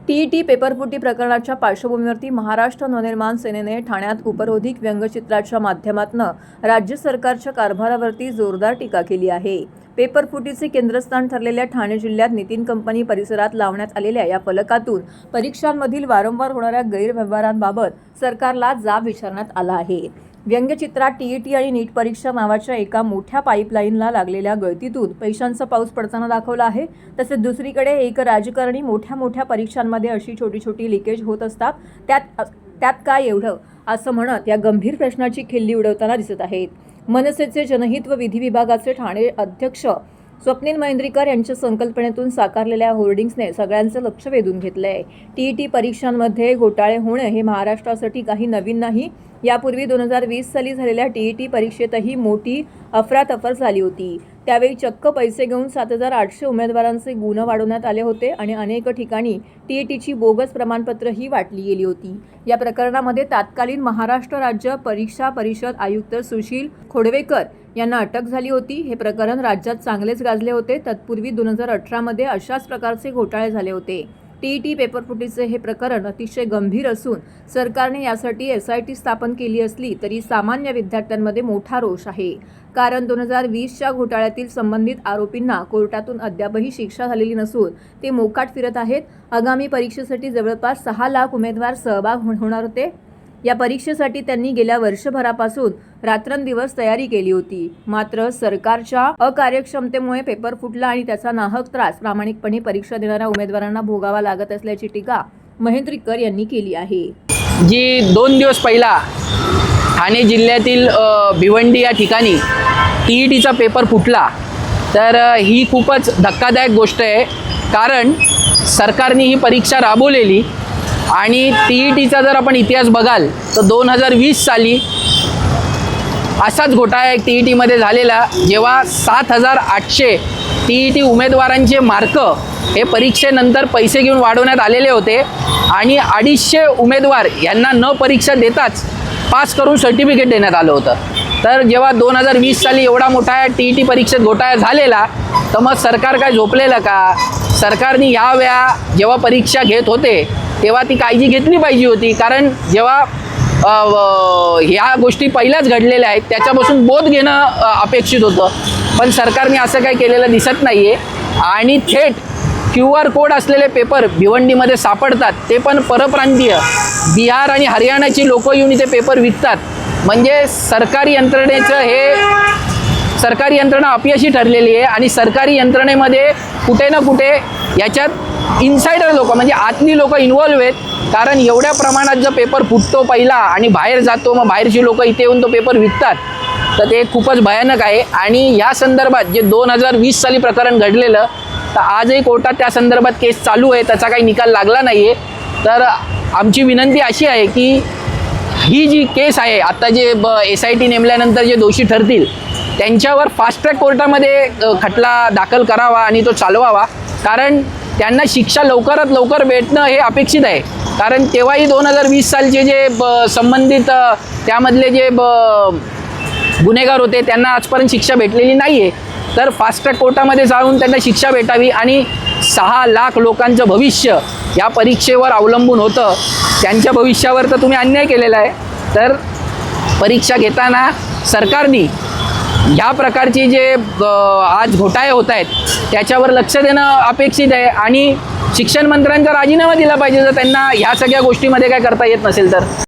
TET पेपरफुटी प्रकरणाच्या पार्श्वभूमीवरती महाराष्ट्र नवनिर्माण सेनेने ठाण्यात उपरोधिक व्यंगचित्राच्या माध्यमातून राज्य सरकारच्या कारभारावरती जोरदार टीका केली आहे। पेपरफुटीचे केंद्रस्थान ठरलेल्या ठाणे जिल्ह्यात नितीन कंपनी परिसरात लावण्यात आलेल्या या फलकातून परीक्षांमधील वारंवार होणाऱ्या गैरव्यवहारांबाबत सरकारला जाब विचारण्यात आला आहे। व्यंगचित्रात टीईटी आणि नीट परीक्षा नावाच्या एका मोठ्या पाईपलाईनला लागलेल्या गळतीतून पैशांचा पाऊस पडताना दाखवला आहे। तसेच दुसरीकडे एक राजकारणी मोठ्या परीक्षांमध्ये अशी छोटी लिकेज होत असतात, त्यात काय एवढं असं म्हणत या गंभीर प्रश्नाची खिल्ली उडवताना दिसत आहेत। मनसेचे जनहित व विधी विभागाचे ठाणे अध्यक्ष स्वप्नील महेंद्रीकर यांच्या संकल्पनेतून साकारलेल्या होर्डिंग्सने सगळ्यांचं लक्ष वेधून घेतलंय। टीईटी परीक्षांमध्ये घोटाळे होणे हे महाराष्ट्रासाठी काही नवीन नाही। यापूर्वी 2020 साली झालेल्या टीईटी परीक्षेतही मोठी अफरातफर झाली होती। त्यावेळी चक्क पैसे घेऊन 7,800 उमेदवारांचे गुण वाढवण्यात आले होते आणि अनेक ठिकाणी टीईटीची बोगस प्रमाणपत्रही वाटली गेली होती। या प्रकरणामध्ये तत्कालीन महाराष्ट्र राज्य परीक्षा परिषद आयुक्त सुशील खोडवेकर यांना अटक झाली होती। हे प्रकरण राज्यात चांगलेच गाजले होते। तत्पूर्वी 2018 मध्ये अशाच प्रकारचे घोटाळे झाले होते। टीईटी पेपरफुटीचे हे प्रकरण अतिशय गंभीर असून सरकारने यासाठी SIT स्थापन केली असली तरी सामान्य विद्यार्थ्यांमध्ये मोठा रोष आहे। कारण 2020च्या घोटाळ्यातील संबंधित आरोपींना कोर्टातून अद्यापही शिक्षा झालेली नसून ते मोकाट फिरत आहेत। आगामी परीक्षेसाठी जवळपास 6 लाख उमेदवार सहभाग होणार होते। या परीक्षेसाठी त्यांनी गेल्या वर्षभरापासून रात्रंदिवस तयारी केली होती। मात्र सरकारच्या अकार्यक्षमतेमुळे पेपर फुटला आणि त्याचा नाहक त्रास प्रामाणिकपणे परीक्षा देणाऱ्या उमेदवारांना भोगावा लागत असल्याची टीका महेंद्रीकर यांनी केली आहे। जी 2 दिवस पहिला ठाणे जिल्ह्यातील भिवंडी या ठिकाणी टीईटीचा पेपर फुटला, तर ही खूपच धक्कादायक गोष्ट आहे। कारण सरकारने ही परीक्षा राबवलेली आणि टीईटीचा जर आपण इतिहास बघाल तर 2020 साली असाच घोटाळा एक टीईटीमध्ये झालेला, जेव्हा 7,800 टीईटी उमेदवारांचे मार्क हे परीक्षेनंतर पैसे घेऊन वाढवण्यात आलेले होते आणि 250 उमेदवार यांना न परीक्षा देताच पास करून सर्टिफिकेट देण्यात आलं होतं। तर जेव्हा 2020 साली एवढा मोठा टीईटी परीक्षेत घोटाळा झालेला, तर मग सरकार काय झोपलेलं का? सरकारने यावेळा जेव्हा परीक्षा घेत होते तेव्हा ती काळजी घेतली पाहिजे होती। कारण जेव्हा ह्या गोष्टी पहिल्याच घडलेल्या आहेत त्याच्यापासून बोध घेणं अपेक्षित होतं, पण सरकारने असं काही केलेलं दिसत नाही आहे। आणि थेट QR कोड असलेले पेपर भिवंडीमध्ये सापडतात, ते पण परप्रांतीय बिहार आणि हरियाणाची लोक येऊन इथे पेपर विकतात। म्हणजे सरकारी यंत्रणा अपयशी ठरलेली आहे आणि सरकारी यंत्रणेमध्ये कुठे ना कुठे याच्यात इन्सायडर लोक म्हणजे आतली लोक इन्व्हॉल्व आहेत। कारण एवढ्या प्रमाणात जर पेपर फुटतो पहिला आणि बाहेर जातो, मग बाहेरची लोक इथे येऊन तो पेपर विकतात, तर ते खूपच भयानक आहे। आणि या संदर्भात जे 2020 साली प्रकरण घडलेलं, तर आजही कोर्टात त्या संदर्भात केस चालू आहे, त्याचा काही निकाल लागला नाही आहे। तर आमची विनंती अशी आहे की ही जी केस आहे आता जे SIT नेमल्यानंतर जे दोषी ठरतील त्यांच्यावर फास्ट ट्रॅक कोर्टामध्ये खटला दाखल करावा आणि तो चालवावा। कारण त्यांना शिक्षा लवकरात लवकर भेटणं हे अपेक्षित आहे। कारण तेव्हाही 2020 सालचे जे संबंधित त्यामधले जे गुन्हेगार होते त्यांना आजपर्यंत शिक्षा भेटलेली नाही आहे। तर फास्ट ट्रॅक कोर्टामध्ये जाऊन त्यांना शिक्षा भेटावी आणि 6 लाख लोकांचं भविष्य या परीक्षेवर अवलंबून होतं। त्यांच्या भविष्यावर तर तुम्ही अन्याय केलेला आहे। तर परीक्षा घेताना सरकारने ह्या प्रकारचे जे आज घोटाळे होत आहेत त्याच्यावर लक्ष देणं अपेक्षित आहे आणि शिक्षण मंत्र्यांचा राजीनामा दिला पाहिजे जर त्यांना ह्या सगळ्या गोष्टीमध्ये काय करता येत नसेल तर।